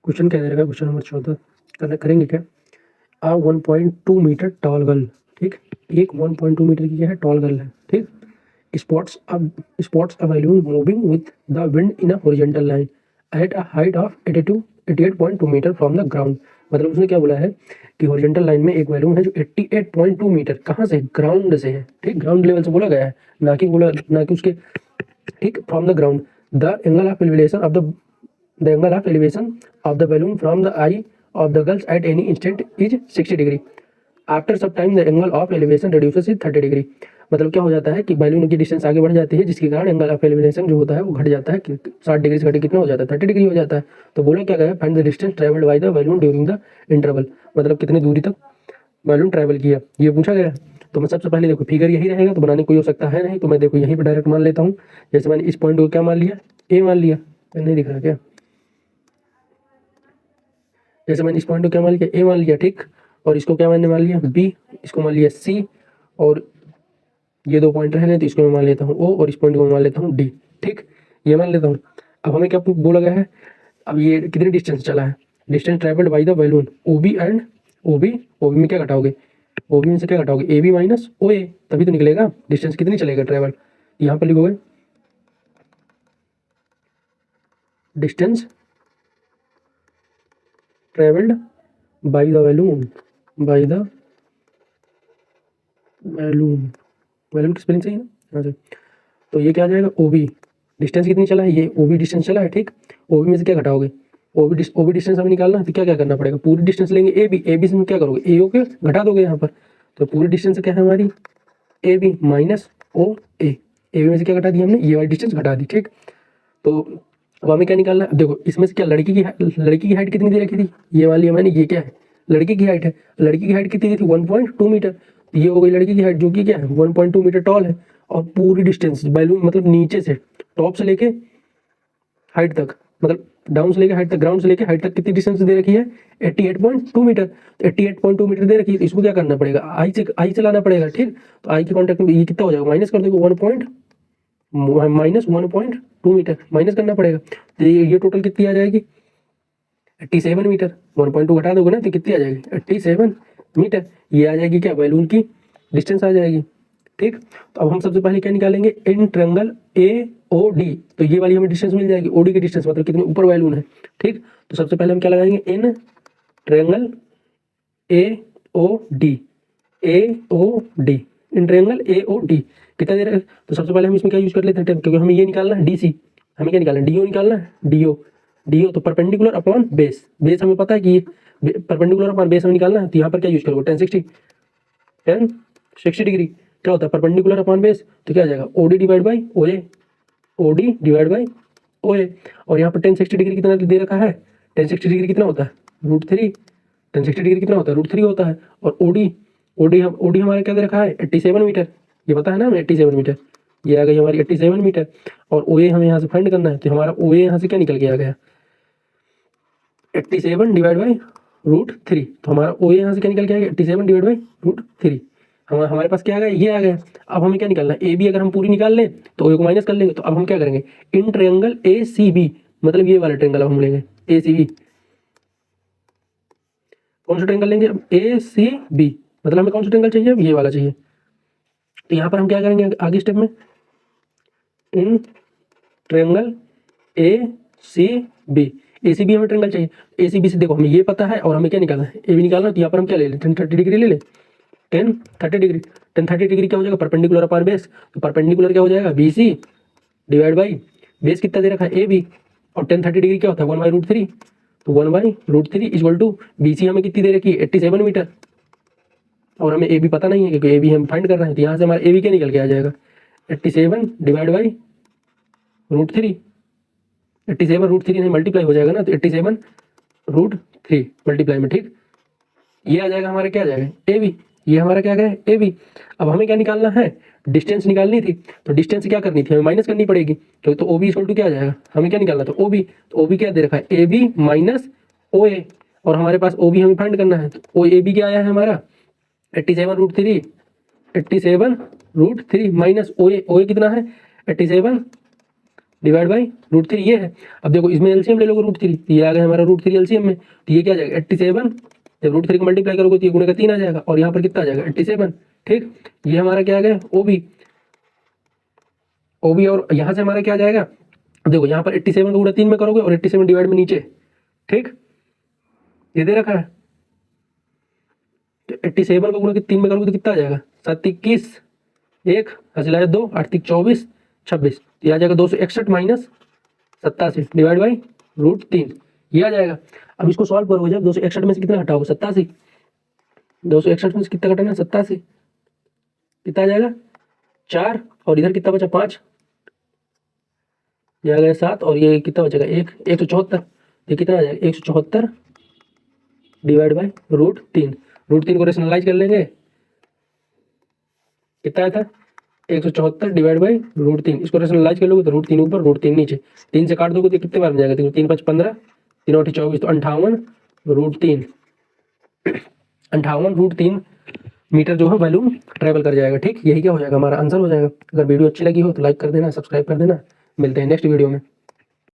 Question क्या दे रखा है, क्वेश्चन नंबर 14 करेंगे क्या। आ 1.2 मीटर टॉल गर्ल, ठीक, एक 1.2 मीटर की क्या है, टॉल गर्ल है, ठीक। Spots a balloon moving with the wind in a horizontal line at a height of 88.2 metre from the ground. मतलब उसने क्या बोला है कि हॉरिजॉन्टल लाइन में एक बैलून है जो 88.2 मीटर कहाँ से, ग्राउंड से है, ठीक, ग्राउंड लेवल से बोला गया है, ना कि उसके, ठीक, from the ground. The angle of elevation of the angle of elevation of the balloon from the eye of the girls at any instant is 60 degree. After some time the angle of elevation reduces is 30 degree. मतलब क्या हो जाता है कि balloon की distance आगे बढ़ जाती है, जिसके कारण एंगल ऑफ एलिवेशन जो होता है वो घट जाता है, 60 डिग्री से घटे कितना हो जाता है, 30 डिग्री हो जाता है। तो बोला क्या गया, find the distance travelled by the balloon during the interval, मतलब कितनी दूरी तक बैलून ट्रैवल किया, ये पूछा गया। तो मैं सबसे पहले देखो फिगर यही रहेगा, तो बनाने कोई हो सकता है नहीं, तो मैं देखो यहीं पर डायरेक्ट मान लेता हूँ। जैसे मैंने इस पॉइंट को क्या मान लिया, ए मान लिया, नहीं दिख रहा क्या, जैसे मैंने इस पॉइंट को क्या मान लिया, ए मान लिया, ठीक, और इसको क्या मैंने मान लिया, बी, इसको मान लिया सी, और ये दो पॉइंट रह गए तो इसको मैं मान लेता हूँ ओ, और इस पॉइंट को मैं मान लेता हूँ डी, ठीक, ये मान लेता हूँ। अब हमें क्या बोला गया है, अब ये कितनी डिस्टेंस चला है, distance travelled by the balloon O B and O B, O B में क्या घटाओगे, ओ बी में से क्या घटाओगे, ए बी माइनस ओ ए, तभी तो निकलेगा डिस्टेंस कितनी चलेगा ट्रेवल। यहाँ पर लिखोगे distance travelled by the balloon, by the balloon, balloon की स्पेलिंग सही है ना, हाँ जी। तो ये क्या आ जाएगा, ओ बी, डिस्टेंस कितनी चला है, ये ओ बी डिस्टेंस चला है, ठीक, ओ बी में से क्या घटाओगे, ओ बी डिस्टेंस हमें निकालना है, तो क्या क्या करना पड़ेगा, पूरी डिस्टेंस लेंगे ए बी से क्या करोगे, ए ओ के घटा दोगे यहाँ पर, तो पूरी डिस्टेंस क्या है हमारी, A B minus O A B में से क्या घटा दिया हमने, ये वाली डिस्टेंस घटा दी, ठीक। तो अब हमें क्या निकालना है, देखो इसमें से क्या लड़की की हाइट कितनी दे रखी थी, ये वाली मैंने, ये क्या है, लड़की की हाइट है, लड़की की हाइट कितनी दी थी 1.2 मीटर, तो ये हो गई लड़की की हाइट जो कि क्या है 1.2 मीटर टॉल है। और पूरी डिस्टेंस बैलून मतलब नीचे से टॉप से लेके हाइट तक, मतलब डाउन से लेके हाइट तक, ग्राउंड से लेके हाइट तक कितनी डिस्टेंस दे रखी है, 88.2 मीटर। तो 88.2 मीटर दे रखी है, तो इसको क्या करना पड़ेगा, आई से लाना पड़ेगा, ठीक। तो आई के कॉन्टेक्ट में ये कितना हो जाएगा, माइनस कर दोगे 1.2 मीटर माइनस करना पड़ेगा, तो ये टोटल कितनी आ जाएगी 87 मीटर, 1.2 घटा दोगे ना तो कितनी आ जाएगी 87 मीटर, ये आ जाएगी क्या, बैलून की डिस्टेंस आ जाएगी, ठीक। तो अब हम सबसे पहले क्या निकालेंगे, इन ट्रायंगल ए ओ डी, तो ये वाली हमें डिस्टेंस मिल जाएगी, ओडी की डिस्टेंस मतलब कितने ऊपर बैलून है, ठीक। तो सबसे पहले हम क्या लगाएंगे, in triangle A O D, A O D, in triangle A O D कितना दे रहा है। तो सबसे पहले हम इसमें क्या यूज कर लेते हैं, क्योंकि हमें ये निकालना है डी सी, हमें क्या निकालना है, डी ओ निकालना है, डी ओ, डी ओ तो परपेंडिकुलर अपॉन बेस, बेस हमें पता है कि परपेंडिकुलर अपॉन बेस हमें निकालना है, तो यहाँ पर क्या यूज करोगे 1060 डिग्री, क्या होता है परपेंडिकुलर अपॉन बेस, तो क्या आ जाएगा OD divide by O A, OD divide by O A, और यहाँ पर 1060 डिग्री कितना दे रखा है, 1060 डिग्री कितना होता है √3, 1060 डिग्री कितना होता है √3 होता है, और ओडी हमारा क्या दे रखा है 87 मीटर, ये पता है ना हमें 87 मीटर, ये आ गई हमारी 87 मीटर, और ओ ए हमें यहाँ से फाइंड करना है, तो हमारा ओ ए यहाँ से क्या निकल के आ गया 87 डिवाइड बाई √3, तो हमारा ओ ए यहाँ से क्या निकल के आ गया 87 डिवाइड बाई √3, हमारे पास क्या आ गया, ये आ गया। अब हमें क्या निकालना है, ए बी अगर हम पूरी निकाल लें तो ओ को माइनस कर लेंगे, तो अब हम क्या करेंगे, इन ट्रायंगल ए सी बी, मतलब ये वाला ट्रायंगल अब हम लेंगे ए सी बी, कौन सा ट्रायंगल लेंगे अब, ए सी बी, मतलब हमें कौन सा ट्रायंगल चाहिए, अब ये वाला चाहिए। तो यहाँ पर हम क्या करेंगे आगे स्टेप में, in triangle A C B, A C B हमें ट्रायंगल चाहिए, ए सी बी से देखो हमें ये पता है, और हमें क्या निकालना है, ए बी निकालना है, तो यहाँ पर हम क्या ले लें 1030 डिग्री ले लें, 1030 डिग्री, 1030 डिग्री क्या हो जाएगा परपेंडिकुलर अपॉन बेस, तो परपेंडिकुलर क्या हो जाएगा B C divide by base कितना दे रखा है ए बी, और 1030 डिग्री क्या होता है 1/√3, तो 1/√3 इक्वल टू बी सी हमें कितनी दे रखी है 87 मीटर, और हमें ए बी पता नहीं है क्योंकि ए बी हम फाइंड कर रहे हैं, तो यहाँ से हमारा ए बी क्या निकल के आ जाएगा 87 डिवाइड बाई √3, 87 √3 नहीं मल्टीप्लाई हो जाएगा ना, तो 87 √3 मल्टीप्लाई में, ठीक, ये आ जाएगा हमारा क्या आ जाएगा ए बी, ये हमारा क्या गया ए बी। अब हमें क्या निकालना है, डिस्टेंस निकालनी थी, तो डिस्टेंस क्या करनी थी हमें माइनस करनी पड़ेगी, तो ओ बी इक्वल टू क्या आ जाएगा, हमें क्या निकालना था ओ बी, तो ओ बी क्या दे रखा है ए बी माइनस ओ ए, और हमारे पास ओ बी हमें फाइंड करना है, तो ओ ए बी क्या आया है हमारा 87 √3 माइनस ओ ए कितना है 87 डिवाइड बाई √3 ये है। अब देखो इसमें एलसीएम ले लोगे √3, ये आ गया हमारा √3 एलसीएम में, तो ये क्या आ जाएगा 87, जब √3 को मल्टीप्लाई करोगे तो ये गुणे का 3 आ जाएगा, और यहाँ पर कितना आ जाएगा 87। ठीक, ये हमारा क्या आ गया ओबी, ओबी, और यहाँ से हमारा क्या आ जाएगा, देखो यहाँ पर 87 का गुणा 3 में करोगे और 87 डिवाइड में नीचे। ठीक, ये दे रखा है, तो 87 का गुणा 3 में करोगे तो कितना आ जाएगा 7 21, 1 हासिल आया 2, 8 24 26, ये आ जाएगा 261 माइनस 87 डिवाइड बाई √3, ये आ जाएगा। अब इसको सॉल्व करोगे जब 261 में से कितना घटाओगे 87, 261 में से कितना घटाना 87, कितना आ जाएगा 4, और इधर कितना बचा 5, ये आ गया 7, और ये कितना बचेगा 1, 174, ये कितना आ जाएगा 174 डिवाइड बाई √3, √3 को रेशनलाइज कर लेंगे, कितना आया था 174 डिवाइड बाई √3, इसको रेशनलाइज कर लोगे तो √3 ऊपर √3 नीचे, 3 से काट दोगे तो कितने बार में जाएगा, 3 5 15, 3 8 24, तो 58 √3, 58 √3 मीटर जो है वॉल्यूम ट्रेवल कर जाएगा। ठीक, यही क्या हो जाएगा हमारा आंसर हो जाएगा। अगर वीडियो अच्छी लगी हो तो लाइक कर देना, सब्सक्राइब कर देना, मिलते हैं नेक्स्ट वीडियो में।